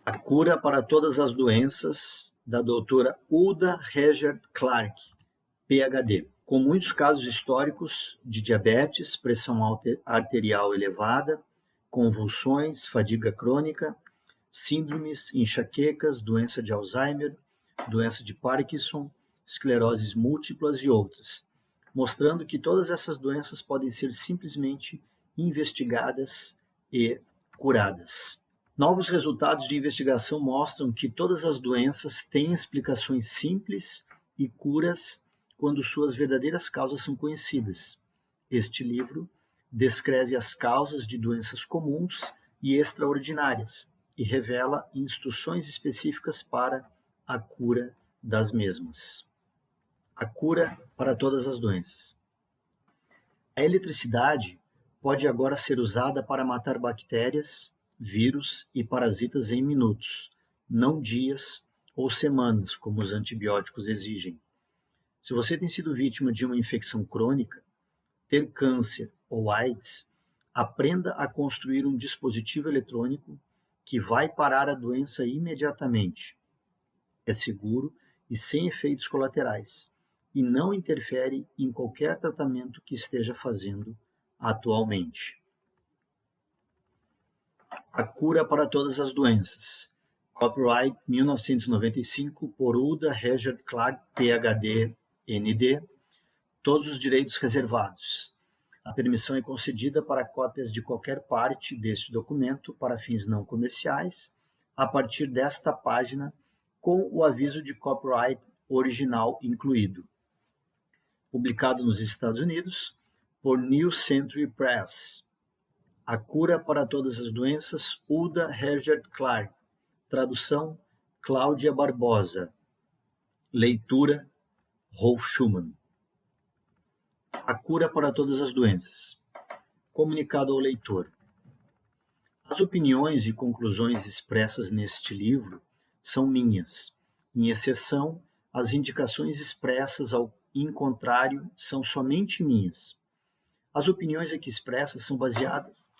A cura para todas as doenças, da doutora Uda Regert Clark, PhD. Com muitos casos históricos de diabetes, pressão arterial elevada, convulsões, fadiga crônica, síndromes, enxaquecas, doença de Alzheimer, doença de Parkinson, escleroses múltiplas e outras, mostrando que todas essas doenças podem ser simplesmente investigadas e curadas. Novos resultados de investigação mostram que todas as doenças têm explicações simples e curas quando suas verdadeiras causas são conhecidas. Este livro descreve as causas de doenças comuns e extraordinárias e revela instruções específicas para a cura das mesmas. A cura para todas as doenças. A eletricidade pode agora ser usada para matar bactérias, vírus e parasitas em minutos, não dias ou semanas, como os antibióticos exigem. Se você tem sido vítima de uma infecção crônica, ter câncer ou AIDS, aprenda a construir um dispositivo eletrônico que vai parar a doença imediatamente. É seguro e sem efeitos colaterais, e não interfere em qualquer tratamento que esteja fazendo atualmente. A cura para todas as doenças. Copyright 1995 por Uda Regert Clark, PhD, ND. Todos os direitos reservados. A permissão é concedida para cópias de qualquer parte deste documento para fins não comerciais, a partir desta página, com o aviso de copyright original incluído. Publicado nos Estados Unidos por New Century Press. A cura para todas as doenças, Uda Regert Clark. Tradução, Cláudia Barbosa. Leitura, Rolf Schumann. A cura para todas as doenças. Comunicado ao leitor. As opiniões e conclusões expressas neste livro são minhas. Em exceção, as indicações expressas ao em contrário são somente minhas. As opiniões aqui expressas são baseadas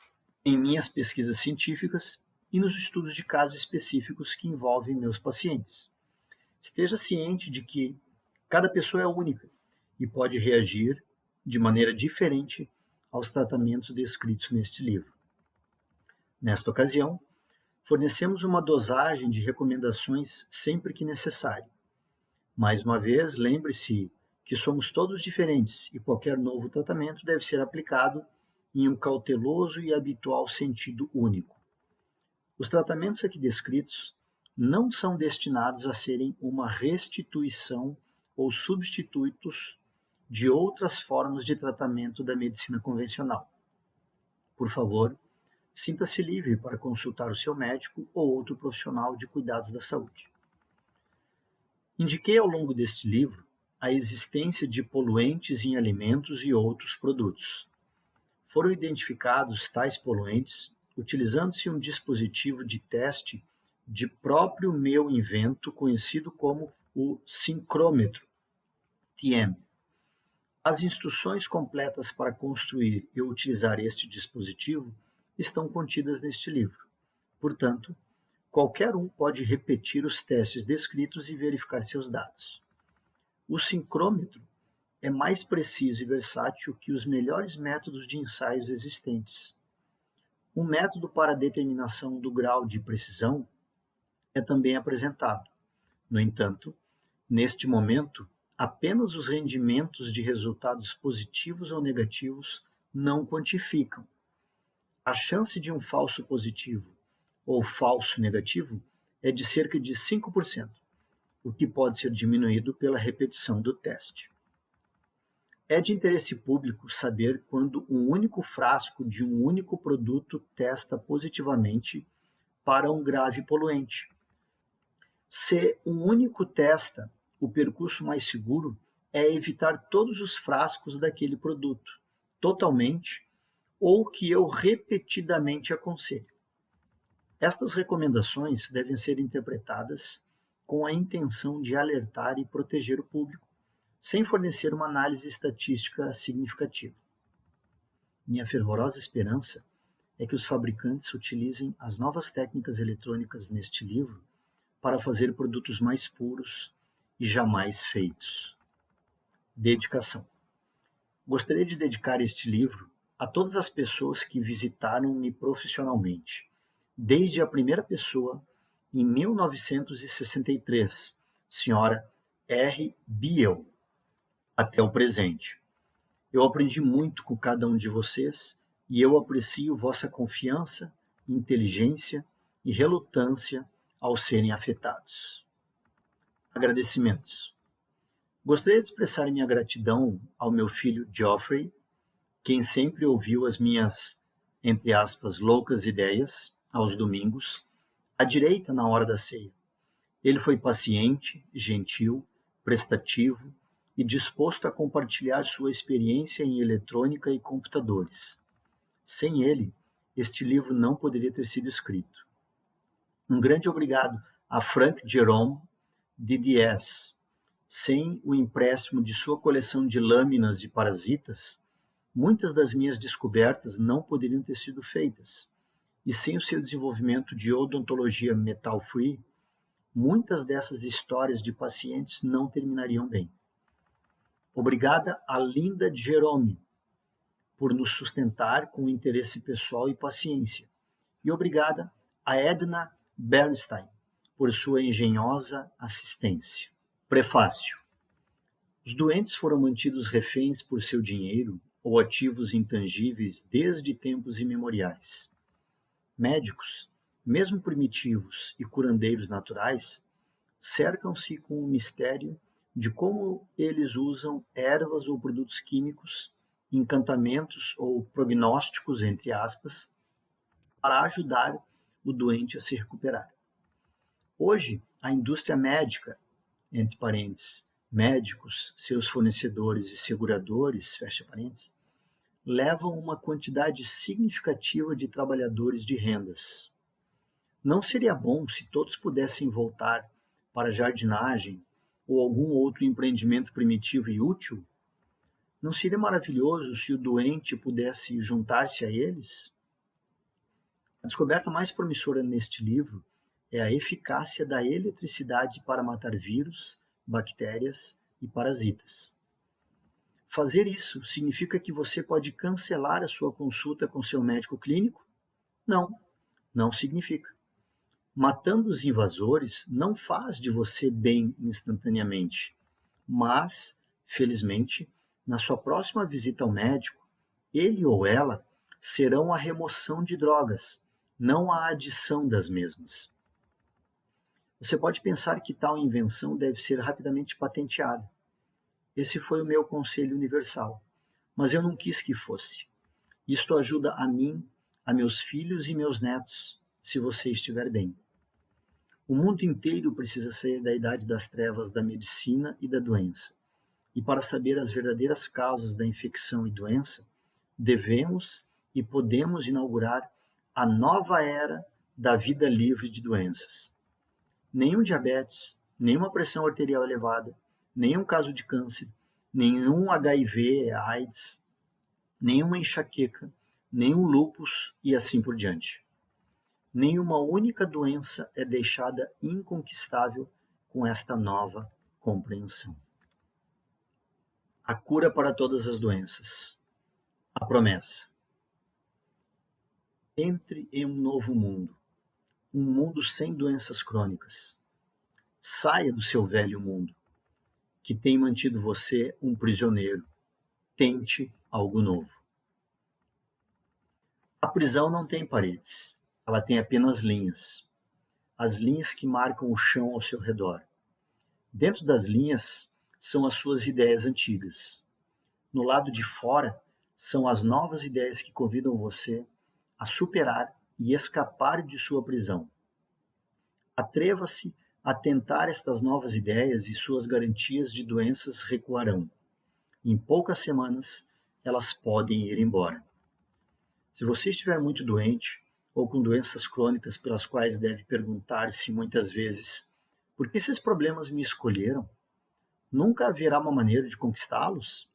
em minhas pesquisas científicas e nos estudos de casos específicos que envolvem meus pacientes. Esteja ciente de que cada pessoa é única e pode reagir de maneira diferente aos tratamentos descritos neste livro. Nesta ocasião, fornecemos uma dosagem de recomendações sempre que necessário. Mais uma vez, lembre-se que somos todos diferentes e qualquer novo tratamento deve ser aplicado em um cauteloso e habitual sentido único. Os tratamentos aqui descritos não são destinados a serem uma restituição ou substitutos de outras formas de tratamento da medicina convencional. Por favor, sinta-se livre para consultar o seu médico ou outro profissional de cuidados da saúde. Indiquei ao longo deste livro a existência de poluentes em alimentos e outros produtos. Foram identificados tais poluentes utilizando-se um dispositivo de teste de próprio meu invento, conhecido como o sincrômetro, TM. As instruções completas para construir e utilizar este dispositivo estão contidas neste livro. Portanto, qualquer um pode repetir os testes descritos e verificar seus dados. O sincrômetro é mais preciso e versátil que os melhores métodos de ensaios existentes. Um método para a determinação do grau de precisão é também apresentado. No entanto, neste momento, apenas os rendimentos de resultados positivos ou negativos não quantificam. A chance de um falso positivo ou falso negativo é de cerca de 5%. O que pode ser diminuído pela repetição do teste. É de interesse público saber quando um único frasco de um único produto testa positivamente para um grave poluente. Se um único testa, o percurso mais seguro é evitar todos os frascos daquele produto, totalmente, ou que eu repetidamente aconselho. Estas recomendações devem ser interpretadas com a intenção de alertar e proteger o público, sem fornecer uma análise estatística significativa. Minha fervorosa esperança é que os fabricantes utilizem as novas técnicas eletrônicas neste livro para fazer produtos mais puros e jamais feitos. Dedicação. Gostaria de dedicar este livro a todas as pessoas que visitaram-me profissionalmente, desde a primeira pessoa, em 1963, senhora R. Beale, até o presente. Eu aprendi muito com cada um de vocês e eu aprecio vossa confiança, inteligência e relutância ao serem afetados. Agradecimentos. Gostaria de expressar minha gratidão ao meu filho Geoffrey, quem sempre ouviu as minhas, entre aspas, loucas ideias, aos domingos, à direita na hora da ceia. Ele foi paciente, gentil, prestativo e disposto a compartilhar sua experiência em eletrônica e computadores. Sem ele, este livro não poderia ter sido escrito. Um grande obrigado a Frank Jerome DDS. Sem o empréstimo de sua coleção de lâminas de parasitas, muitas das minhas descobertas não poderiam ter sido feitas. E sem o seu desenvolvimento de odontologia metal-free, muitas dessas histórias de pacientes não terminariam bem. Obrigada a Linda Jerome por nos sustentar com interesse pessoal e paciência. E obrigada a Edna Bernstein por sua engenhosa assistência. Prefácio. Os doentes foram mantidos reféns por seu dinheiro ou ativos intangíveis desde tempos imemoriais. Médicos, mesmo primitivos e curandeiros naturais, cercam-se com o mistério de como eles usam ervas ou produtos químicos, encantamentos ou prognósticos, entre aspas, para ajudar o doente a se recuperar. Hoje, a indústria médica, entre parênteses, médicos, seus fornecedores e seguradores, fecha parênteses, levam uma quantidade significativa de trabalhadores de rendas. Não seria bom se todos pudessem voltar para a jardinagem ou algum outro empreendimento primitivo e útil? Não seria maravilhoso se o doente pudesse juntar-se a eles? A descoberta mais promissora neste livro é a eficácia da eletricidade para matar vírus, bactérias e parasitas. Fazer isso significa que você pode cancelar a sua consulta com seu médico clínico? Não, não significa. Matando os invasores não faz de você bem instantaneamente, mas, felizmente, na sua próxima visita ao médico, ele ou ela serão a remoção de drogas, não a adição das mesmas. Você pode pensar que tal invenção deve ser rapidamente patenteada. Esse foi o meu conselho universal, mas eu não quis que fosse. Isto ajuda a mim, a meus filhos e meus netos, se você estiver bem. O mundo inteiro precisa sair da idade das trevas da medicina e da doença. E para saber as verdadeiras causas da infecção e doença, devemos e podemos inaugurar a nova era da vida livre de doenças. Nenhum diabetes, nenhuma pressão arterial elevada, nenhum caso de câncer, nenhum HIV, AIDS, nenhuma enxaqueca, nenhum lúpus e assim por diante. Nenhuma única doença é deixada inconquistável com esta nova compreensão. A cura para todas as doenças. A promessa. Entre em um novo mundo, um mundo sem doenças crônicas. Saia do seu velho mundo, que tem mantido você um prisioneiro. Tente algo novo. A prisão não tem paredes, ela tem apenas linhas. As linhas que marcam o chão ao seu redor. Dentro das linhas são as suas ideias antigas. No lado de fora são as novas ideias que convidam você a superar e escapar de sua prisão. Atreva-se a tentar estas novas ideias e suas garantias de doenças recuarão. Em poucas semanas, elas podem ir embora. Se você estiver muito doente ou com doenças crônicas pelas quais deve perguntar-se muitas vezes: por que esses problemas me escolheram? Nunca haverá uma maneira de conquistá-los?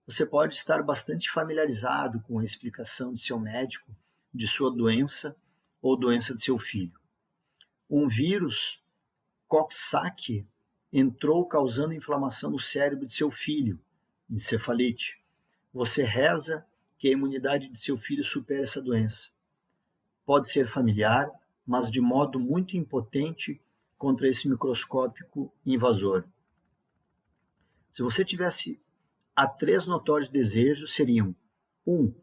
Você pode estar bastante familiarizado com a explicação de seu médico de sua doença ou doença de seu filho. Um vírus Coxsackie entrou causando inflamação no cérebro de seu filho, encefalite. Você reza que a imunidade de seu filho supere essa doença. Pode ser familiar, mas de modo muito impotente contra esse microscópico invasor. Se você tivesse há 3 notórios desejos, seriam: 1.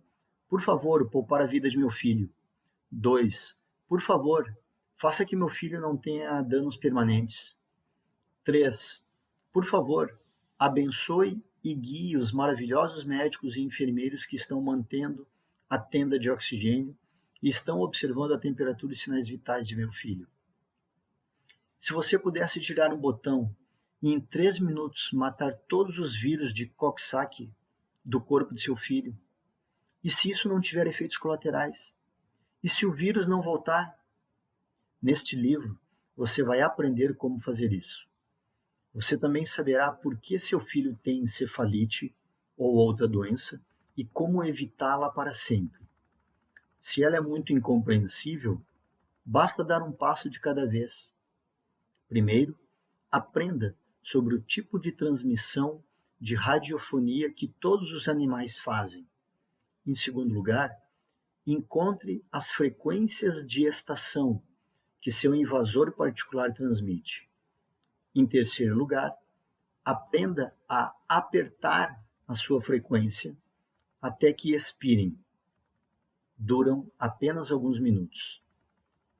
Por favor, poupar a vida de meu filho. 2. Por favor, faça que meu filho não tenha danos permanentes. 3. Por favor, abençoe e guie os maravilhosos médicos e enfermeiros que estão mantendo a tenda de oxigênio e estão observando a temperatura e sinais vitais de meu filho. Se você pudesse girar um botão e em 3 minutos matar todos os vírus de Coxsackie do corpo de seu filho, e se isso não tiver efeitos colaterais? E se o vírus não voltar? Neste livro, você vai aprender como fazer isso. Você também saberá por que seu filho tem encefalite ou outra doença e como evitá-la para sempre. Se ela é muito incompreensível, basta dar um passo de cada vez. Primeiro, aprenda sobre o tipo de transmissão de radiofonia que todos os animais fazem. Em segundo lugar, encontre as frequências de estação que seu invasor particular transmite. Em terceiro lugar, aprenda a apertar a sua frequência até que expirem. Duram apenas alguns minutos.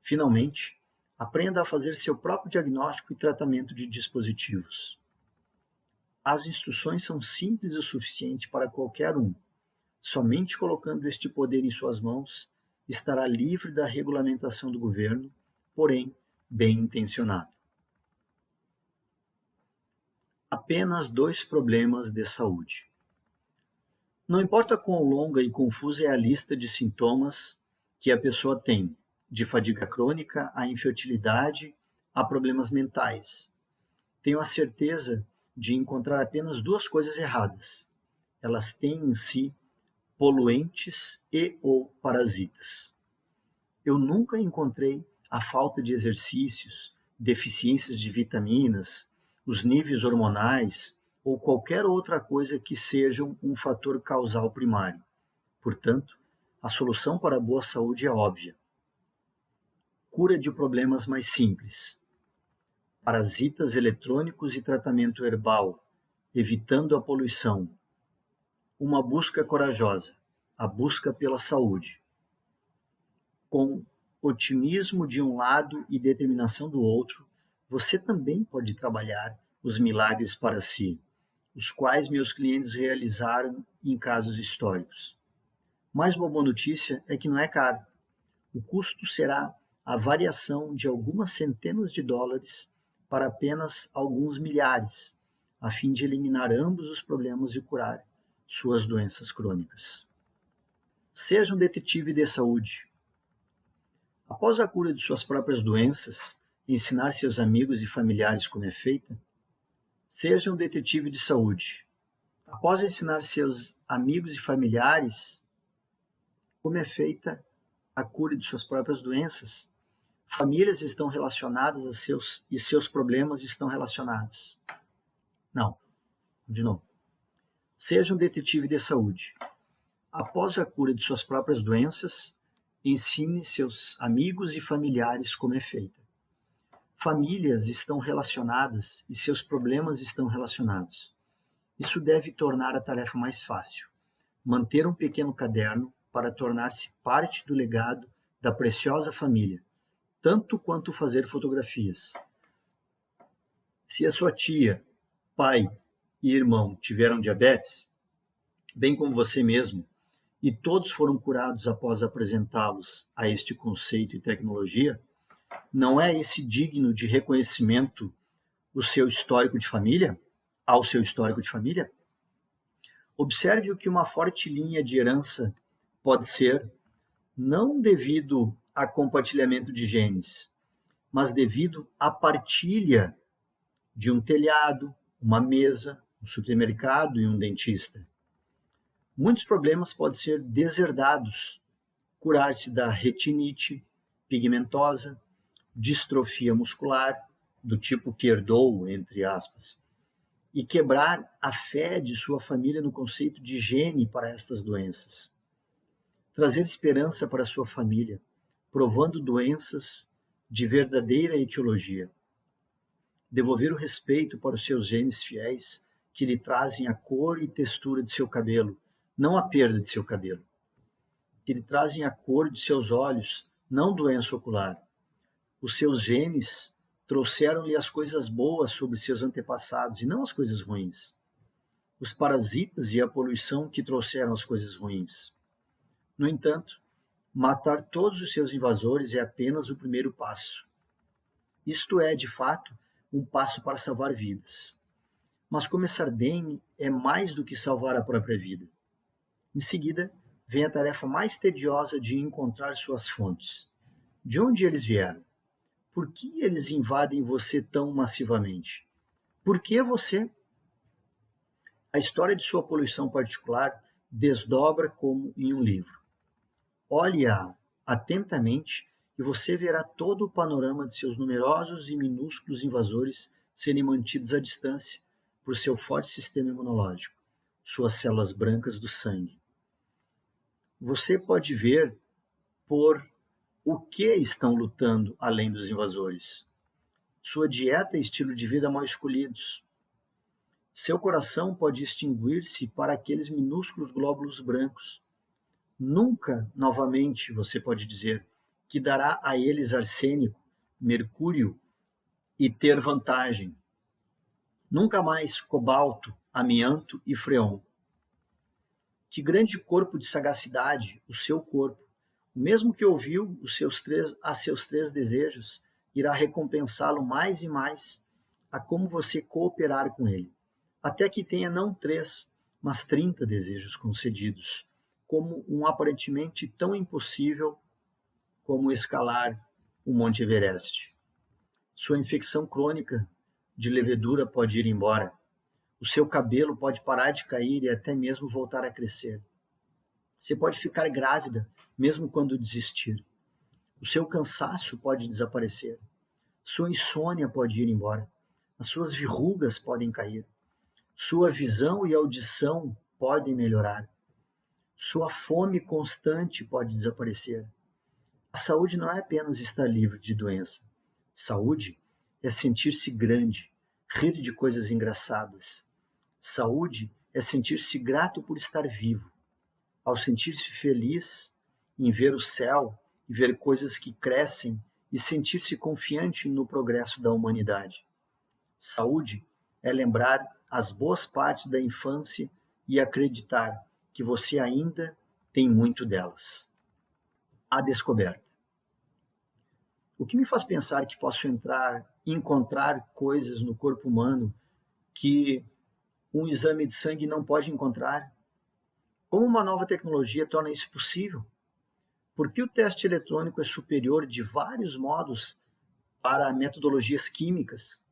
Finalmente, aprenda a fazer seu próprio diagnóstico e tratamento de dispositivos. As instruções são simples o suficiente para qualquer um. Somente colocando este poder em suas mãos, estará livre da regulamentação do governo, porém bem intencionado. Apenas 2 problemas de saúde. Não importa quão longa e confusa é a lista de sintomas que a pessoa tem, de fadiga crônica à infertilidade a problemas mentais. Tenho a certeza de encontrar apenas 2 coisas erradas. Elas têm em si poluentes e ou parasitas. Eu nunca encontrei a falta de exercícios, deficiências de vitaminas, os níveis hormonais ou qualquer outra coisa que sejam um fator causal primário. Portanto, a solução para a boa saúde é óbvia. Cura de problemas mais simples. Parasitas eletrônicos e tratamento herbal, evitando a poluição. Uma busca corajosa, a busca pela saúde. Com otimismo de um lado e determinação do outro, você também pode trabalhar os milagres para si, os quais meus clientes realizaram em casos históricos. Mais uma boa notícia é que não é caro. O custo será a variação de algumas centenas de dólares para apenas alguns milhares, a fim de eliminar ambos os problemas e curar suas doenças crônicas. Seja um detetive de saúde. Após a cura de suas próprias doenças, ensinar seus amigos e familiares como é feita, seja um detetive de saúde. Após ensinar seus amigos e familiares como é feita a cura de suas próprias doenças, famílias estão relacionadas a seus problemas estão relacionados. Não, de novo. Seja um detetive de saúde. Após a cura de suas próprias doenças, ensine seus amigos e familiares como é feita. Famílias estão relacionadas e seus problemas estão relacionados. Isso deve tornar a tarefa mais fácil. Manter um pequeno caderno para tornar-se parte do legado da preciosa família, tanto quanto fazer fotografias. Se a sua tia, pai e irmão tiveram diabetes, bem como você mesmo, e todos foram curados após apresentá-los a este conceito e tecnologia, não é esse digno de reconhecimento ao seu histórico de família? Observe o que uma forte linha de herança pode ser, não devido a compartilhamento de genes, mas devido à partilha de um telhado, uma mesa, um supermercado e um dentista. Muitos problemas podem ser desherdados, curar-se da retinite pigmentosa, distrofia muscular, do tipo que herdou, entre aspas, e quebrar a fé de sua família no conceito de higiene para estas doenças. Trazer esperança para sua família, provando doenças de verdadeira etiologia. Devolver o respeito para os seus genes fiéis, que lhe trazem a cor e textura de seu cabelo, não a perda de seu cabelo. Que lhe trazem a cor de seus olhos, não doença ocular. Os seus genes trouxeram-lhe as coisas boas sobre seus antepassados e não as coisas ruins. Os parasitas e a poluição que trouxeram as coisas ruins. No entanto, matar todos os seus invasores é apenas o primeiro passo. Isto é, de fato, um passo para salvar vidas. Mas começar bem é mais do que salvar a própria vida. Em seguida, vem a tarefa mais tediosa de encontrar suas fontes. De onde eles vieram? Por que eles invadem você tão massivamente? Por que você? A história de sua poluição particular desdobra como em um livro. Olhe-a atentamente e você verá todo o panorama de seus numerosos e minúsculos invasores serem mantidos à distância por seu forte sistema imunológico, suas células brancas do sangue. Você pode ver por o que estão lutando além dos invasores. Sua dieta e estilo de vida mal escolhidos. Seu coração pode extinguir-se para aqueles minúsculos glóbulos brancos. Nunca, novamente, você pode dizer, que dará a eles arsênico, mercúrio e ter vantagem. Nunca mais cobalto, amianto e freon. Que grande corpo de sagacidade, o seu corpo, o mesmo que ouviu a seus três desejos, irá recompensá-lo mais e mais a como você cooperar com ele, até que tenha não 3, mas 30 desejos concedidos, como um aparentemente tão impossível como escalar o Monte Everest. Sua infecção crônica de levedura pode ir embora. O seu cabelo pode parar de cair e até mesmo voltar a crescer. Você pode ficar grávida, mesmo quando desistir. O seu cansaço pode desaparecer. Sua insônia pode ir embora. As suas verrugas podem cair. Sua visão e audição podem melhorar. Sua fome constante pode desaparecer. A saúde não é apenas estar livre de doença. Saúde é sentir-se grande, rir de coisas engraçadas. Saúde é sentir-se grato por estar vivo. Ao sentir-se feliz em ver o céu e ver coisas que crescem e sentir-se confiante no progresso da humanidade. Saúde é lembrar as boas partes da infância e acreditar que você ainda tem muito delas. A descoberta. O que me faz pensar que posso encontrar coisas no corpo humano que um exame de sangue não pode encontrar? Como uma nova tecnologia torna isso possível? Por que o teste eletrônico é superior de vários modos para metodologias químicas?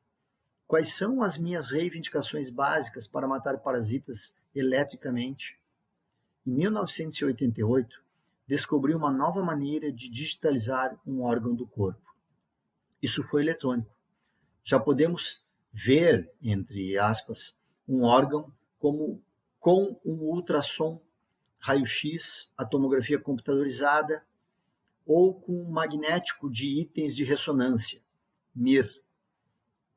Quais são as minhas reivindicações básicas para matar parasitas eletricamente? Em 1988, descobri uma nova maneira de digitalizar um órgão do corpo. Isso foi eletrônico. Já podemos ver, entre aspas, um órgão com um ultrassom, raio-x, a tomografia computadorizada ou com um magnético de itens de ressonância, MIR.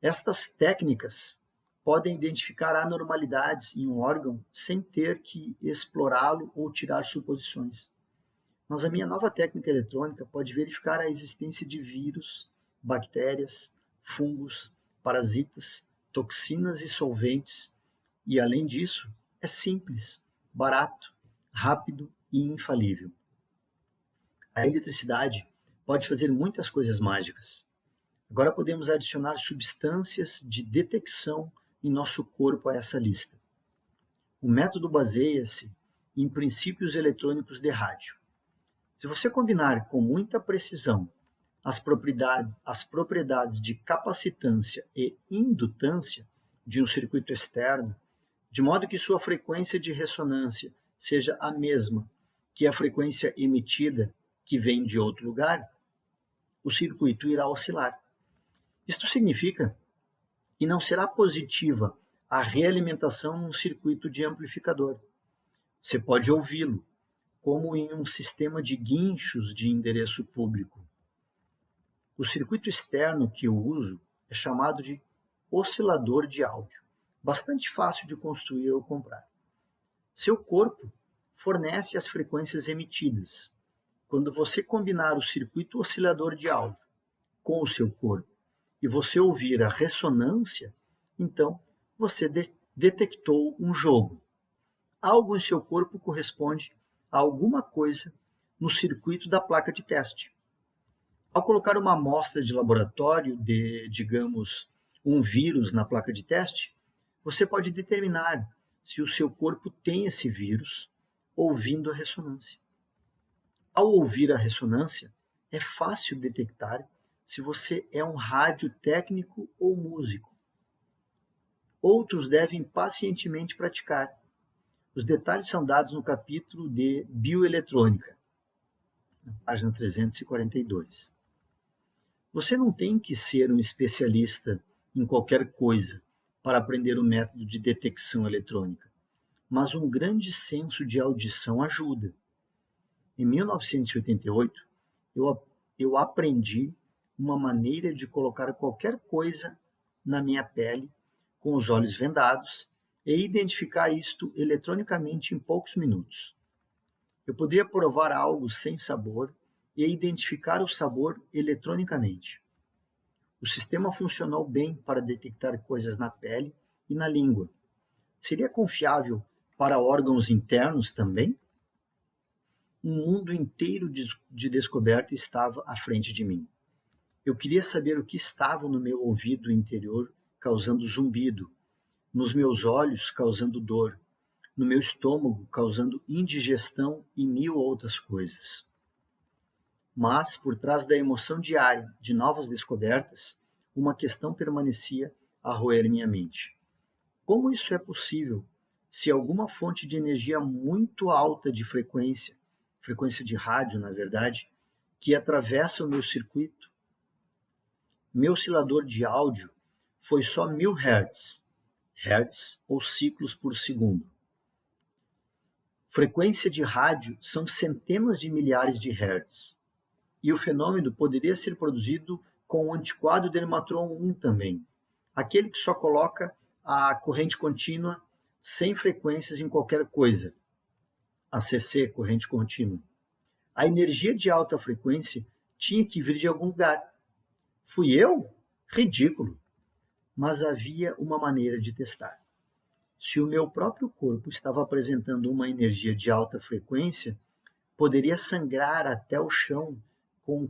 Estas técnicas podem identificar anormalidades em um órgão sem ter que explorá-lo ou tirar suposições. Mas a minha nova técnica eletrônica pode verificar a existência de vírus, bactérias, fungos, parasitas, toxinas e solventes. E, além disso, é simples, barato, rápido e infalível. A eletricidade pode fazer muitas coisas mágicas. Agora podemos adicionar substâncias de detecção em nosso corpo a essa lista. O método baseia-se em princípios eletrônicos de rádio. Se você combinar com muita precisão as propriedades de capacitância e indutância de um circuito externo, de modo que sua frequência de ressonância seja a mesma que a frequência emitida que vem de outro lugar, o circuito irá oscilar. Isto significa que não será positiva a realimentação num circuito de amplificador. Você pode ouvi-lo, como em um sistema de guinchos de endereço público. O circuito externo que eu uso é chamado de oscilador de áudio, bastante fácil de construir ou comprar. Seu corpo fornece as frequências emitidas. Quando você combinar o circuito oscilador de áudio com o seu corpo e você ouvir a ressonância, então você detectou um jogo. Algo em seu corpo corresponde a alguma coisa no circuito da placa de teste. Ao colocar uma amostra de laboratório de, digamos, um vírus na placa de teste, você pode determinar se o seu corpo tem esse vírus ouvindo a ressonância. Ao ouvir a ressonância, é fácil detectar se você é um radiotécnico ou músico. Outros devem pacientemente praticar. Os detalhes são dados no capítulo de Bioeletrônica, na página 342. Você não tem que ser um especialista em qualquer coisa para aprender o método de detecção eletrônica, mas um grande senso de audição ajuda. Em 1988, eu aprendi uma maneira de colocar qualquer coisa na minha pele com os olhos vendados e identificar isto eletronicamente em poucos minutos. Eu poderia provar algo sem sabor e identificar o sabor eletronicamente. O sistema funcionou bem para detectar coisas na pele e na língua. Seria confiável para órgãos internos também? Um mundo inteiro de descoberta estava à frente de mim. Eu queria saber o que estava no meu ouvido interior causando zumbido, nos meus olhos causando dor, no meu estômago causando indigestão e mil outras coisas. Mas, por trás da emoção diária de novas descobertas, uma questão permanecia a roer minha mente. Como isso é possível se alguma fonte de energia muito alta de frequência de rádio, na verdade, que atravessa o meu circuito, meu oscilador de áudio foi só 1000 Hz, hertz ou ciclos por segundo. Frequência de rádio são centenas de milhares de hertz. E o fenômeno poderia ser produzido com o antiquado Dermatron 1 também, aquele que só coloca a corrente contínua sem frequências em qualquer coisa, a CC, corrente contínua. A energia de alta frequência tinha que vir de algum lugar. Fui eu? Ridículo! Mas havia uma maneira de testar. Se o meu próprio corpo estava apresentando uma energia de alta frequência, poderia sangrar até o chão com um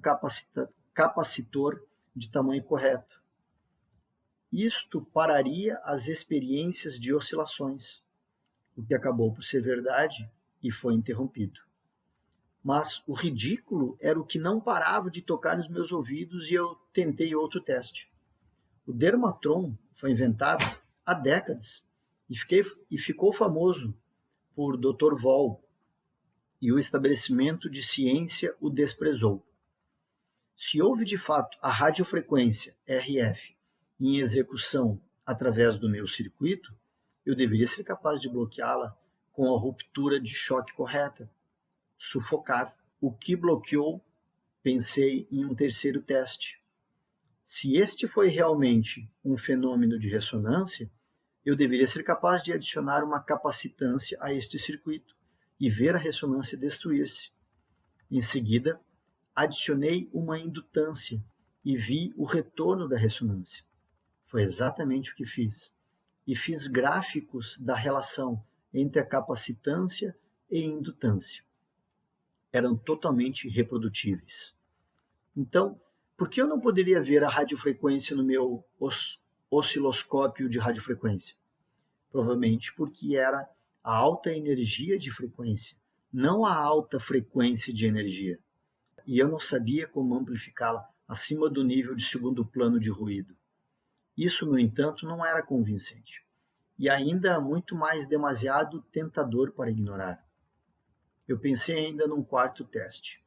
capacitor de tamanho correto. Isto pararia as experiências de oscilações, o que acabou por ser verdade e foi interrompido. Mas o ridículo era o que não parava de tocar nos meus ouvidos e eu tentei outro teste. O Dermatron foi inventado há décadas e ficou famoso por Dr. Voll, e o estabelecimento de ciência o desprezou. Se houve de fato a radiofrequência RF em execução através do meu circuito, eu deveria ser capaz de bloqueá-la com a ruptura de choque correta, sufocar. O que bloqueou, pensei em um terceiro teste. Se este foi realmente um fenômeno de ressonância, eu deveria ser capaz de adicionar uma capacitância a este circuito e ver a ressonância destruir-se. Em seguida, adicionei uma indutância e vi o retorno da ressonância. Foi exatamente o que fiz. E fiz gráficos da relação entre a capacitância e indutância. Eram totalmente reprodutíveis. Então, por que eu não poderia ver a radiofrequência no meu osciloscópio de radiofrequência? Provavelmente porque era a alta energia de frequência, não a alta frequência de energia. E eu não sabia como amplificá-la acima do nível de segundo plano de ruído. Isso, no entanto, não era convincente. E ainda muito mais demasiado tentador para ignorar. eu pensei ainda num quarto teste.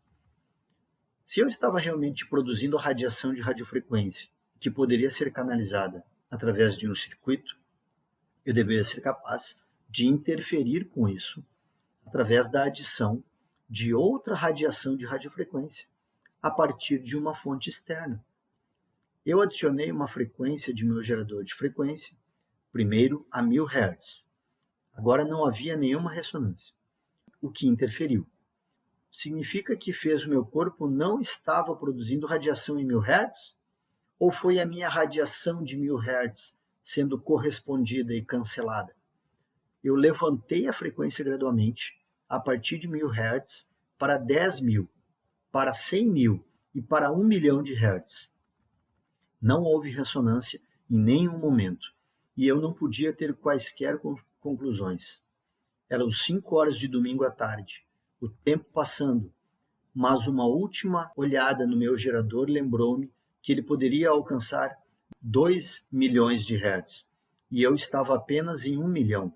Se eu estava realmente produzindo radiação de radiofrequência, que poderia ser canalizada através de um circuito, eu deveria ser capaz de interferir com isso através da adição de outra radiação de radiofrequência a partir de uma fonte externa. Eu adicionei uma frequência de meu gerador de frequência, primeiro a 1000 Hz. Agora não havia nenhuma ressonância, o que interferiu. Significa que fez o meu corpo não estava produzindo radiação em 1000 Hz? Ou foi a minha radiação de 1000 Hz sendo correspondida e cancelada? Eu levantei a frequência gradualmente, a partir de 1000 Hz, para 10.000, para 100.000 e para 1 milhão de Hz. Não houve ressonância em nenhum momento, e eu não podia ter quaisquer conclusões. Eram 5 horas de domingo à tarde, o tempo passando, mas uma última olhada no meu gerador lembrou-me que ele poderia alcançar 2 milhões de Hz, e eu estava apenas em 1 milhão.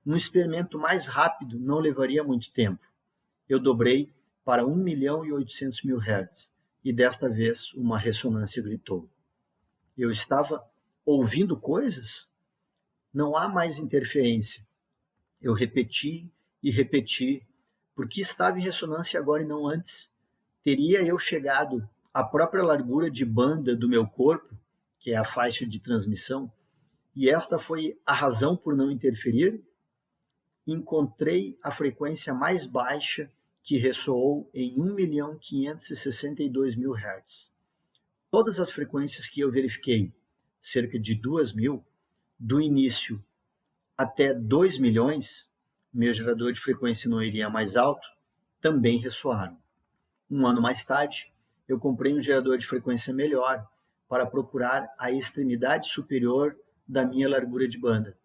Um experimento mais rápido não levaria muito tempo. Eu dobrei para 1 milhão e 800 mil Hz, e desta vez uma ressonância gritou. Eu estava ouvindo coisas? Não há mais interferência. Eu repeti e repeti, porque estava em ressonância agora e não antes. Teria eu chegado à própria largura de banda do meu corpo, que é a faixa de transmissão, e esta foi a razão por não interferir? Encontrei a frequência mais baixa que ressoou em 1.562.000 Hz. Todas as frequências que eu verifiquei, cerca de 2.000, do início até 2 milhões, meu gerador de frequência não iria mais alto, também ressoaram. Um ano mais tarde, eu comprei um gerador de frequência melhor para procurar a extremidade superior da minha largura de banda.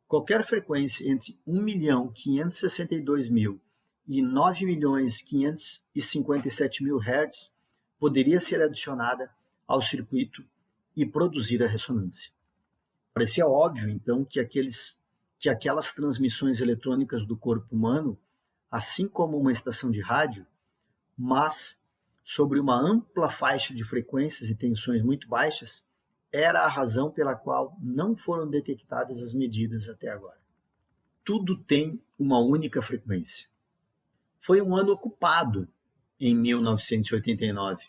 Qualquer frequência entre 1.562.000 e 9.557.000 Hz poderia ser adicionada ao circuito e produzir a ressonância. Parecia óbvio, então, que aquelas transmissões eletrônicas do corpo humano, assim como uma estação de rádio, mas sobre uma ampla faixa de frequências e tensões muito baixas, era a razão pela qual não foram detectadas as medidas até agora. Tudo tem uma única frequência. Foi um ano ocupado em 1989.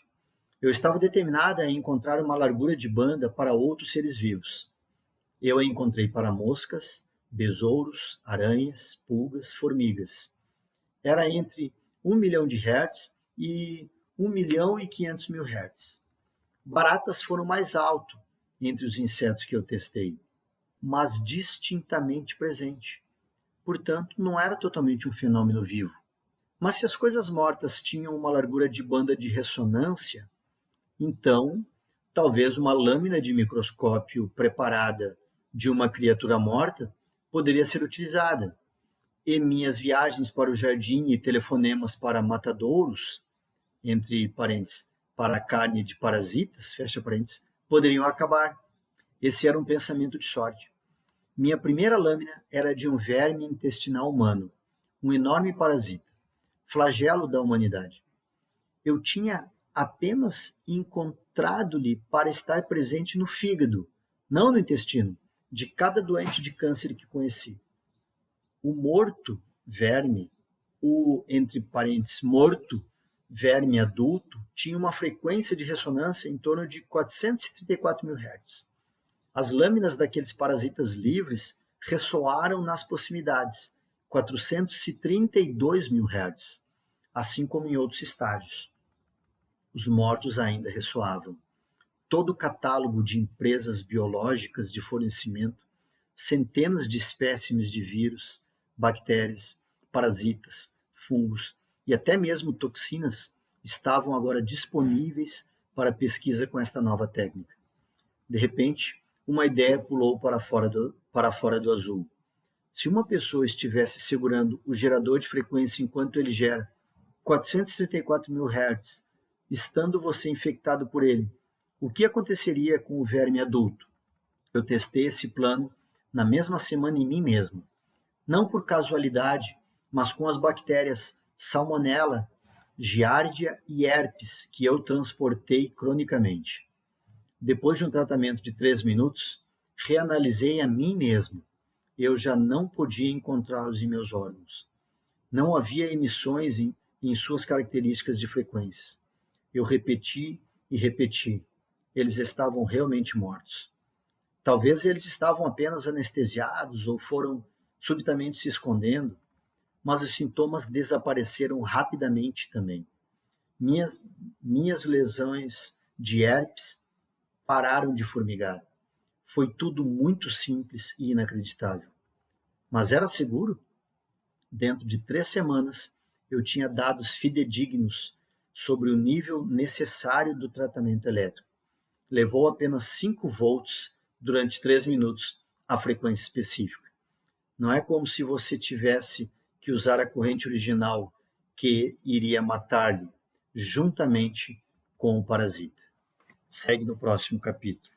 Eu estava determinada a encontrar uma largura de banda para outros seres vivos. Eu a encontrei para moscas, besouros, aranhas, pulgas, formigas. Era entre 1 milhão de Hz e 1 milhão e 500 mil Hz. Baratas foram mais alto entre os insetos que eu testei, mas distintamente presente. Portanto, não era totalmente um fenômeno vivo. Mas se as coisas mortas tinham uma largura de banda de ressonância, então, talvez uma lâmina de microscópio preparada de uma criatura morta poderia ser utilizada. E minhas viagens para o jardim e telefonemas para matadouros, entre parênteses, para a carne de parasitas, fecha parênteses, poderiam acabar. Esse era um pensamento de sorte. Minha primeira lâmina era de um verme intestinal humano, um enorme parasita, flagelo da humanidade. Eu tinha apenas encontrado-lhe para estar presente no fígado, não no intestino, de cada doente de câncer que conheci. O morto verme, o, entre parênteses, morto verme adulto, tinha uma frequência de ressonância em torno de 434 mil Hz. As lâminas daqueles parasitas livres ressoaram nas proximidades, 432 mil Hz, assim como em outros estágios. Os mortos ainda ressoavam. Todo o catálogo de empresas biológicas de fornecimento, centenas de espécimes de vírus, bactérias, parasitas, fungos e até mesmo toxinas estavam agora disponíveis para pesquisa com esta nova técnica. De repente, uma ideia pulou para fora do azul. Se uma pessoa estivesse segurando o gerador de frequência enquanto ele gera 434 mil Hz, estando você infectado por ele, o que aconteceria com o verme adulto? Eu testei esse plano na mesma semana em mim mesmo. Não por casualidade, mas com as bactérias Salmonella, Giardia e herpes que eu transportei cronicamente. Depois de um tratamento de 3 minutos, reanalisei a mim mesmo. Eu já não podia encontrá-los em meus órgãos. Não havia emissões em suas características de frequências. Eu repeti e repeti. Eles estavam realmente mortos. Talvez eles estavam apenas anestesiados ou foram subitamente se escondendo, mas os sintomas desapareceram rapidamente também. Minhas lesões de herpes pararam de formigar. Foi tudo muito simples e inacreditável. Mas era seguro? Dentro de 3 semanas, eu tinha dados fidedignos sobre o nível necessário do tratamento elétrico. Levou apenas 5 volts durante 3 minutos a frequência específica. Não é como se você tivesse que usar a corrente original que iria matar-lhe, juntamente com o parasita. Segue no próximo capítulo.